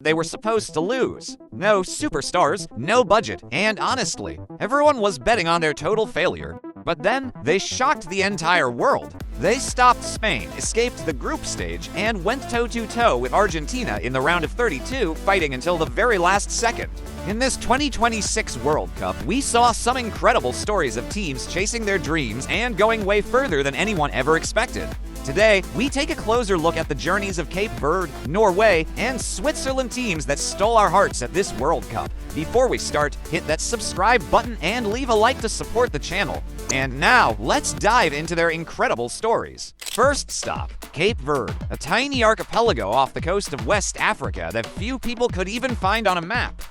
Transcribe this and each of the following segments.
They were supposed to lose. No superstars, no budget, and honestly, everyone was betting on their total failure. But then, they shocked the entire world. They stopped Spain, escaped the group stage, and went toe-to-toe with Argentina in the round of 32, fighting until the very last second. In this 2026 World Cup, we saw some incredible stories of teams chasing their dreams and going way further than anyone ever expected. Today, we take a closer look at the journeys of Cape Verde, Norway, and Switzerland teams that stole our hearts at this World Cup. Before we start, hit that subscribe button and leave a like to support the channel. And now, let's dive into their incredible stories. First stop, Cape Verde, a tiny archipelago off the coast of West Africa that few people could even find on a map.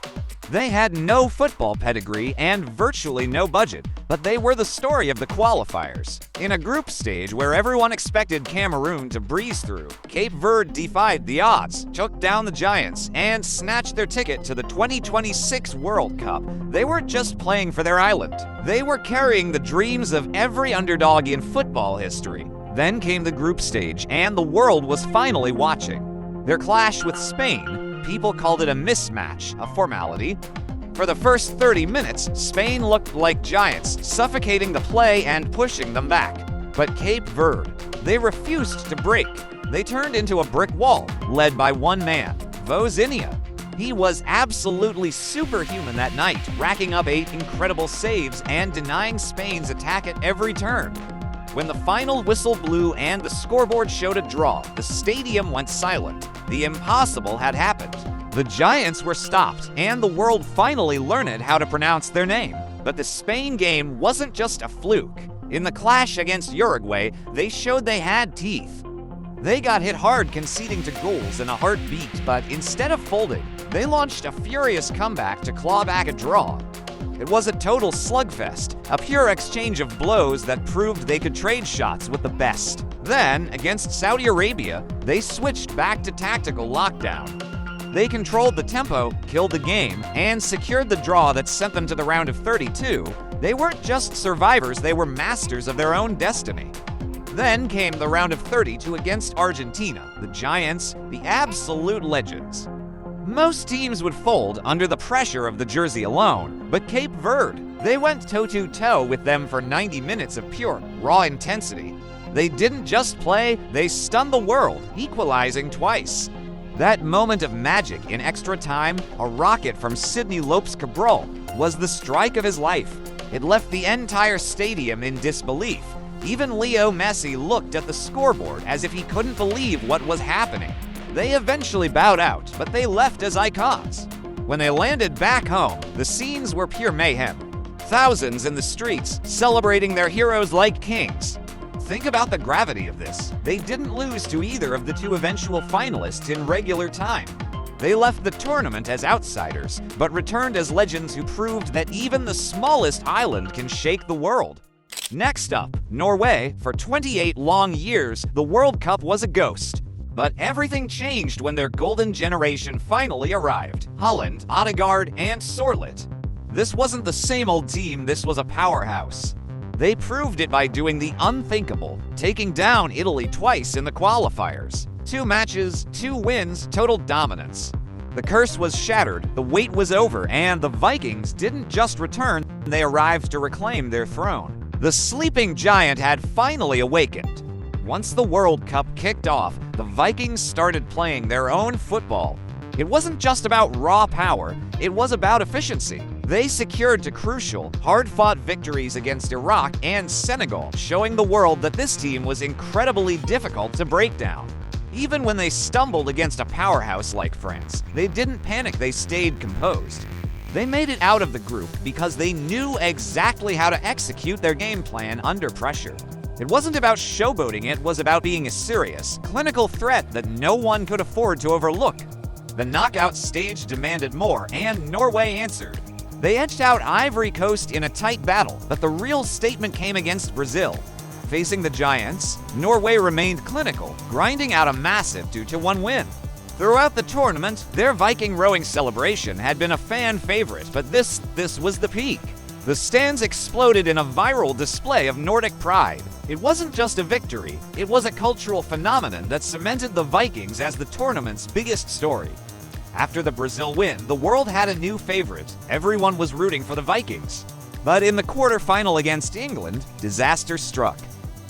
They had no football pedigree and virtually no budget, but they were the story of the qualifiers. In a group stage where everyone expected Cameroon to breeze through, Cape Verde defied the odds, took down the Giants, and snatched their ticket to the 2026 World Cup. They weren't just playing for their island. They were carrying the dreams of every underdog in football history. Then came the group stage, and the world was finally watching. Their clash with Spain, people called it a mismatch, a formality. For the first 30 minutes, Spain looked like giants, suffocating the play and pushing them back. But Cape Verde, they refused to break. They turned into a brick wall, led by one man, Vozinha. He was absolutely superhuman that night, racking up 8 incredible saves and denying Spain's attack at every turn. When the final whistle blew and the scoreboard showed a draw, the stadium went silent. The impossible had happened. The Giants were stopped, and the world finally learned how to pronounce their name. But the Spain game wasn't just a fluke. In the clash against Uruguay, they showed they had teeth. They got hit hard, conceding to goals in a heartbeat, but instead of folding, they launched a furious comeback to claw back a draw. It was a total slugfest, a pure exchange of blows that proved they could trade shots with the best. Then, against Saudi Arabia, they switched back to tactical lockdown. They controlled the tempo, killed the game, and secured the draw that sent them to the round of 32. They weren't just survivors, they were masters of their own destiny. Then came the round of 32 against Argentina, the Giants, the absolute legends. Most teams would fold under the pressure of the jersey alone, but Cape Verde, they went toe-to-toe with them for 90 minutes of pure, raw intensity. They didn't just play, they stunned the world, equalizing twice. That moment of magic in extra time, a rocket from Sydney Lopes Cabral, was the strike of his life. It left the entire stadium in disbelief. Even Leo Messi looked at the scoreboard as if he couldn't believe what was happening. They eventually bowed out, but they left as icons. When they landed back home, the scenes were pure mayhem. Thousands in the streets, celebrating their heroes like kings. Think about the gravity of this. They didn't lose to either of the 2 eventual finalists in regular time. They left the tournament as outsiders, but returned as legends who proved that even the smallest island can shake the world. Next up, Norway. For 28 long years, the World Cup was a ghost. But everything changed when their golden generation finally arrived. Holland, Odegaard, and Sorlet. This wasn't the same old team, this was a powerhouse. They proved it by doing the unthinkable, taking down Italy twice in the qualifiers. 2 matches, 2 wins, total dominance. The curse was shattered, the wait was over, and the Vikings didn't just return, they arrived to reclaim their throne. The sleeping giant had finally awakened. Once the World Cup kicked off, the Vikings started playing their own football. It wasn't just about raw power, it was about efficiency. They secured 2 crucial, hard-fought victories against Iraq and Senegal, showing the world that this team was incredibly difficult to break down. Even when they stumbled against a powerhouse like France, they didn't panic, they stayed composed. They made it out of the group because they knew exactly how to execute their game plan under pressure. It wasn't about showboating, it was about being a serious, clinical threat that no one could afford to overlook. The knockout stage demanded more, and Norway answered. They edged out Ivory Coast in a tight battle, but the real statement came against Brazil. Facing the Giants, Norway remained clinical, grinding out a massive 2-1 win. Throughout the tournament, their Viking rowing celebration had been a fan favorite, but this was the peak. The stands exploded in a viral display of Nordic pride. It wasn't just a victory, it was a cultural phenomenon that cemented the Vikings as the tournament's biggest story. After the Brazil win, the world had a new favorite. Everyone was rooting for the Vikings. But in the quarterfinal against England, disaster struck.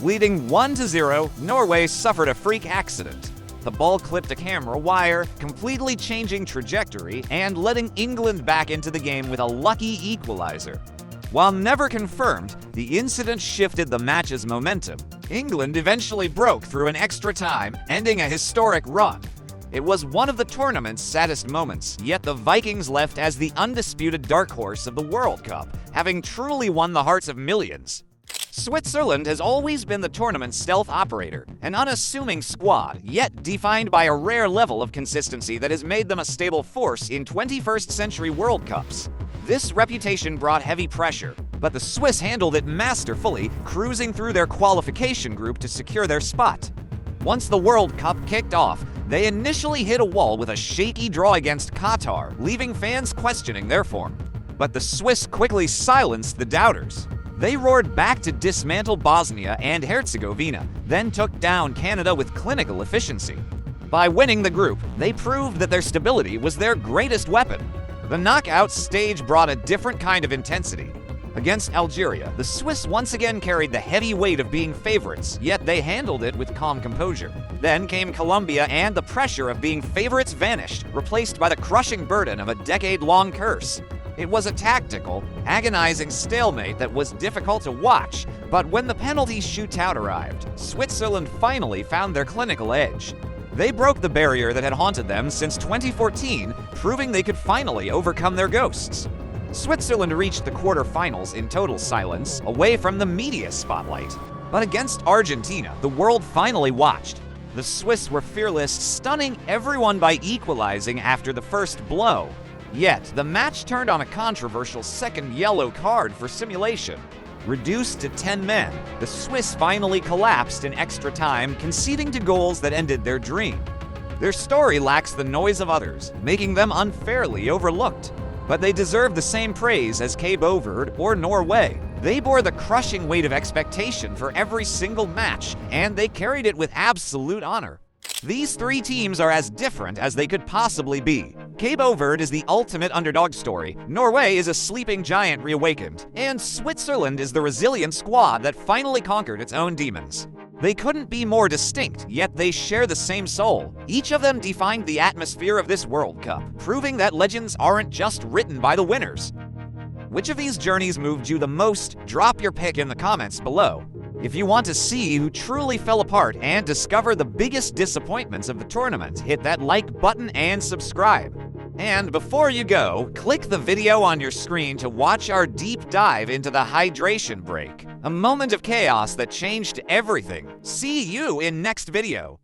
Leading 1-0, Norway suffered a freak accident. The ball clipped a camera wire, completely changing trajectory and letting England back into the game with a lucky equalizer. While never confirmed, the incident shifted the match's momentum. England eventually broke through an extra time, ending a historic run. It was one of the tournament's saddest moments, yet the Vikings left as the undisputed dark horse of the World Cup, having truly won the hearts of millions. Switzerland has always been the tournament's stealth operator, an unassuming squad, yet defined by a rare level of consistency that has made them a stable force in 21st century World Cups. This reputation brought heavy pressure, but the Swiss handled it masterfully, cruising through their qualification group to secure their spot. Once the World Cup kicked off, they initially hit a wall with a shaky draw against Qatar, leaving fans questioning their form. But the Swiss quickly silenced the doubters. They roared back to dismantle Bosnia and Herzegovina, then took down Canada with clinical efficiency. By winning the group, they proved that their stability was their greatest weapon. The knockout stage brought a different kind of intensity. Against Algeria, the Swiss once again carried the heavy weight of being favorites, yet they handled it with calm composure. Then came Colombia, and the pressure of being favorites vanished, replaced by the crushing burden of a decade-long curse. It was a tactical, agonizing stalemate that was difficult to watch, but when the penalty shootout arrived, Switzerland finally found their clinical edge. They broke the barrier that had haunted them since 2014, proving they could finally overcome their ghosts. Switzerland reached the quarterfinals in total silence, away from the media spotlight. But against Argentina, the world finally watched. The Swiss were fearless, stunning everyone by equalizing after the first blow. Yet, the match turned on a controversial second yellow card for simulation. Reduced to 10 men, the Swiss finally collapsed in extra time, conceding to goals that ended their dream. Their story lacks the noise of others, making them unfairly overlooked. But they deserve the same praise as Cape Verde or Norway. They bore the crushing weight of expectation for every single match, and they carried it with absolute honor. These three teams are as different as they could possibly be. Cape Verde is the ultimate underdog story, Norway is a sleeping giant reawakened, and Switzerland is the resilient squad that finally conquered its own demons. They couldn't be more distinct, yet they share the same soul. Each of them defined the atmosphere of this World Cup, proving that legends aren't just written by the winners. Which of these journeys moved you the most? Drop your pick in the comments below. If you want to see who truly fell apart and discover the biggest disappointments of the tournament, hit that like button and subscribe. And before you go, click the video on your screen to watch our deep dive into the hydration break, a moment of chaos that changed everything. See you in next video.